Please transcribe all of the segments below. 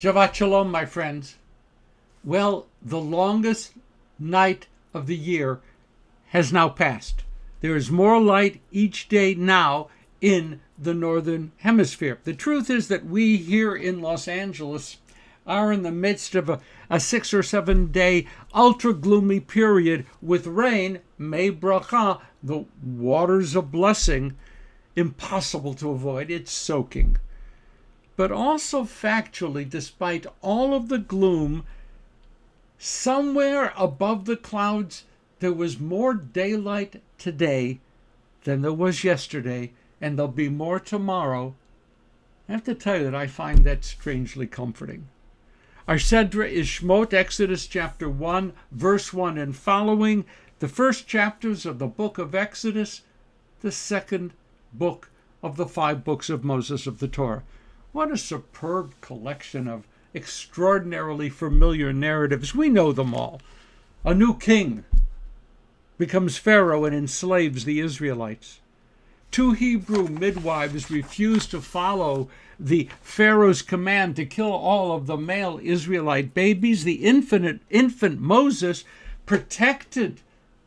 Shabbat Shalom, my friends. Well, the longest night of the year has now passed. There is more light each day now in the Northern Hemisphere. The truth is that we here in Los Angeles are in the midst of a 6 or 7 day ultra gloomy period with rain, May bracha, the waters of blessing, impossible to avoid. It's soaking. But also factually, despite all of the gloom, somewhere above the clouds, there was more daylight today than there was yesterday, and there'll be more tomorrow. I have to tell you that I find that strangely comforting. Our Sedra is Shmot, Exodus chapter 1, verse 1 and following, the first chapters of the book of Exodus, the second book of the 5 books of Moses of the Torah. What a superb collection of extraordinarily familiar narratives. We know them all. A new king becomes Pharaoh and enslaves the Israelites. 2 Hebrew midwives refuse to follow the Pharaoh's command to kill all of the male Israelite babies. The infant Moses, protected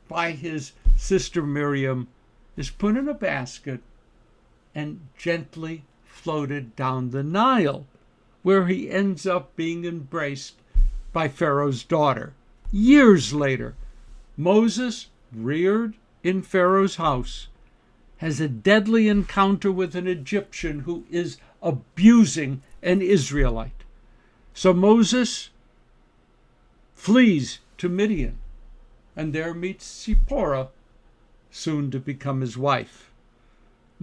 by his sister Miriam, is put in a basket and gently floated down the Nile, where he ends up being embraced by Pharaoh's daughter. Years later, Moses, reared in Pharaoh's house, has a deadly encounter with an Egyptian who is abusing an Israelite. So Moses flees to Midian and there meets Zipporah, soon to become his wife.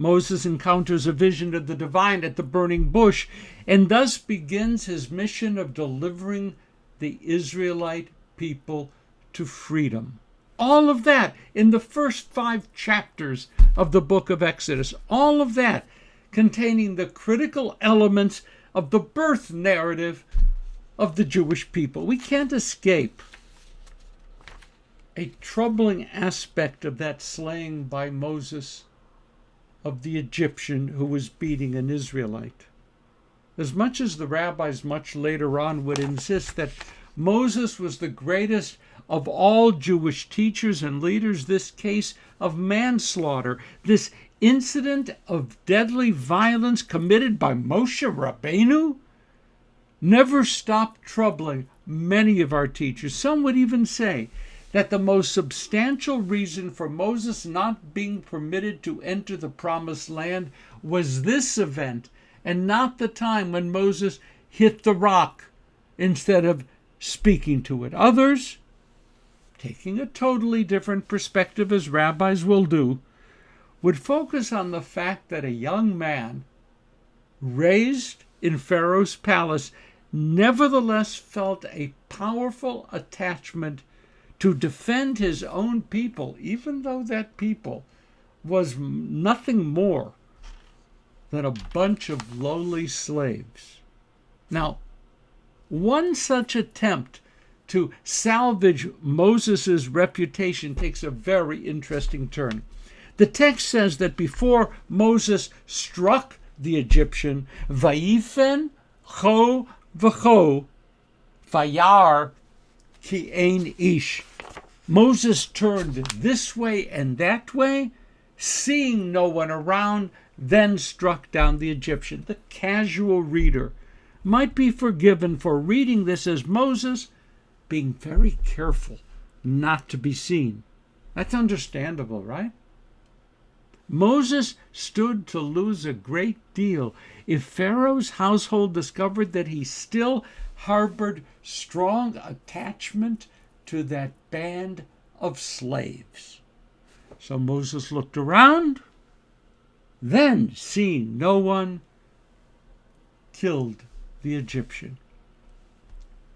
Moses encounters a vision of the divine at the burning bush and thus begins his mission of delivering the Israelite people to freedom. All of that in the first 5 chapters of the book of Exodus. All of that containing the critical elements of the birth narrative of the Jewish people. We can't escape a troubling aspect of that slaying by Moses of the Egyptian who was beating an Israelite. As much as the rabbis much later on would insist that Moses was the greatest of all Jewish teachers and leaders, this case of manslaughter, this incident of deadly violence committed by Moshe Rabbeinu, never stopped troubling many of our teachers. Some would even say that the most substantial reason for Moses not being permitted to enter the promised land was this event and not the time when Moses hit the rock instead of speaking to it. Others, taking a totally different perspective, as rabbis will do, would focus on the fact that a young man raised in Pharaoh's palace nevertheless felt a powerful attachment to defend his own people, even though that people was nothing more than a bunch of lowly slaves. Now, one such attempt to salvage Moses' reputation takes a very interesting turn. The text says that before Moses struck the Egyptian, Vayifen cho v'cho, vayar ki ein ish. Moses turned this way and that way, seeing no one around, then struck down the Egyptian. The casual reader might be forgiven for reading this as Moses being very careful not to be seen. That's understandable, right? Moses stood to lose a great deal if Pharaoh's household discovered that he still harbored strong attachment to that band of slaves. So Moses looked around, then, seeing no one, killed the Egyptian.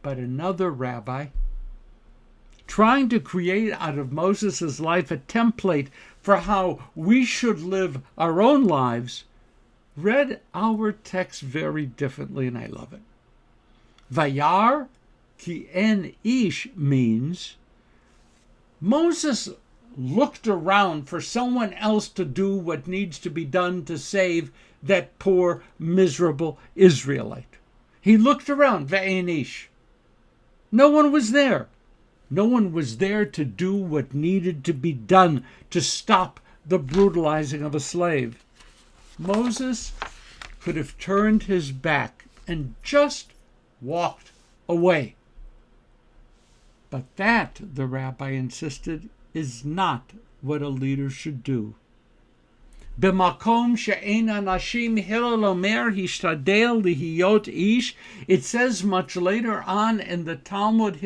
But another rabbi, trying to create out of Moses' life a template for how we should live our own lives, read our text very differently, and I love it. Vayar ki en ish means Moses looked around for someone else to do what needs to be done to save that poor, miserable Israelite. He looked around, ve'ein ish. No one was there. No one was there to do what needed to be done to stop the brutalizing of a slave. Moses could have turned his back and just walked away. But that, the rabbi insisted, is not what a leader should do. B'makom she'ein anashim hillel omer hishtadel lihiyot ish. It says much later on in the Talmud,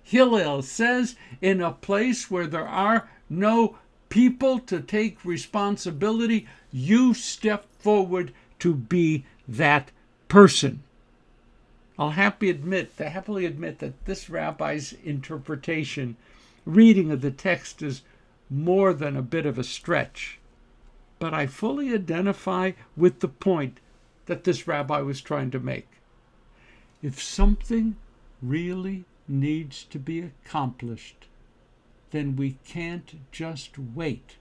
Hillel says, in a place where there are no people to take responsibility, you step forward to be that person. I'll happily admit that this rabbi's interpretation, reading of the text, is more than a bit of a stretch. But I fully identify with the point that this rabbi was trying to make. If something really needs to be accomplished, then we can't just wait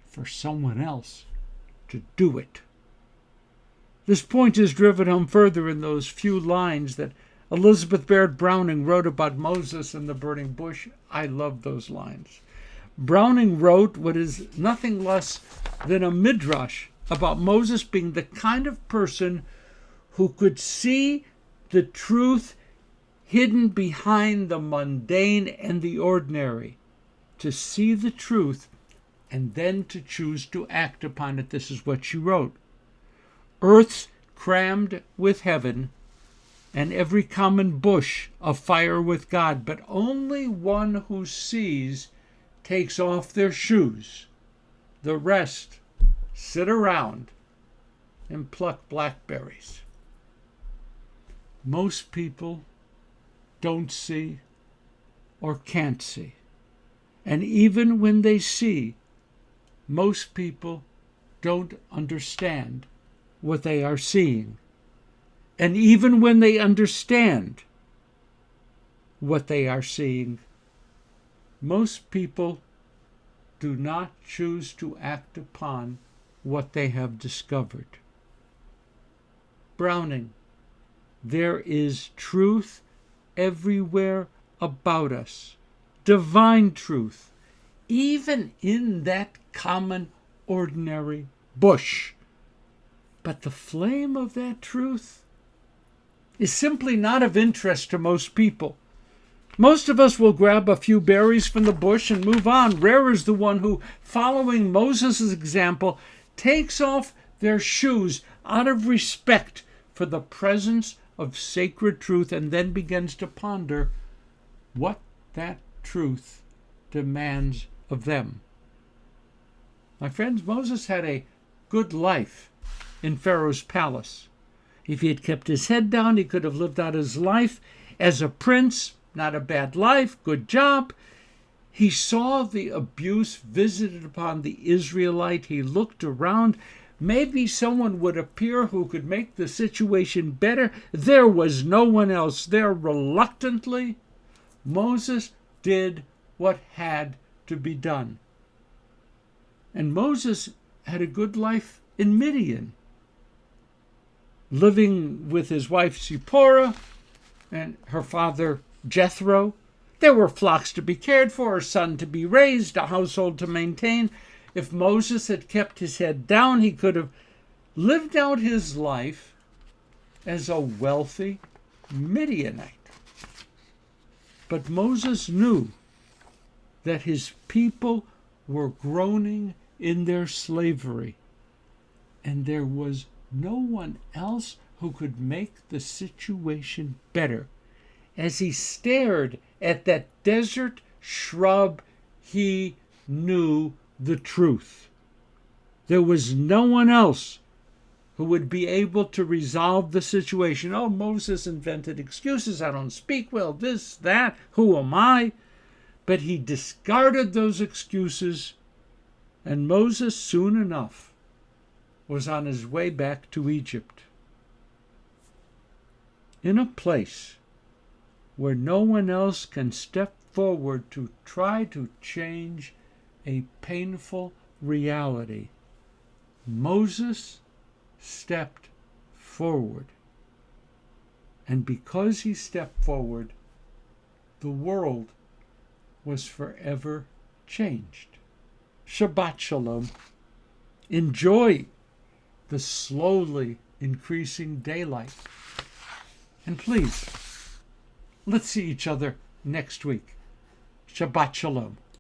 for someone else to do it. This point is driven home further in those few lines that Elizabeth Barrett Browning wrote about Moses and the burning bush. I love those lines. Browning wrote what is nothing less than a midrash about Moses being the kind of person who could see the truth hidden behind the mundane and the ordinary, to see the truth and then to choose to act upon it. This is what she wrote. Earth's crammed with heaven, and every common bush afire with God, but only one who sees takes off their shoes. The rest sit around and pluck blackberries. Most people don't see or can't see. And even when they see, most people don't understand what they are seeing. And even when they understand what they are seeing, most people do not choose to act upon what they have discovered. Browning, there is truth everywhere about us, divine truth, even in that common, ordinary bush. But the flame of that truth is simply not of interest to most people. Most of us will grab a few berries from the bush and move on. Rare is the one who, following Moses' example, takes off their shoes out of respect for the presence of sacred truth and then begins to ponder what that truth demands of them. My friends, Moses had a good life in Pharaoh's palace. If he had kept his head down, he could have lived out his life as a prince. Not a bad life, good job. He saw the abuse visited upon the Israelite. He looked around. Maybe someone would appear who could make the situation better. There was no one else there. Reluctantly, Moses did what had to be done. And Moses had a good life in Midian, living with his wife Zipporah and her father Jethro. There were flocks to be cared for, a son to be raised, a household to maintain. If Moses had kept his head down, he could have lived out his life as a wealthy Midianite. But Moses knew that his people were groaning in their slavery, and there was no one else who could make the situation better. As he stared at that desert shrub, he knew the truth. There was no one else who would be able to resolve the situation. Oh, Moses invented excuses. I don't speak well, this, that, who am I? But he discarded those excuses, and Moses soon enough was on his way back to Egypt. In a place where no one else can step forward to try to change a painful reality, Moses stepped forward. And because he stepped forward, the world was forever changed. Shabbat Shalom. Enjoy the slowly increasing daylight. And please, let's see each other next week. Shabbat Shalom.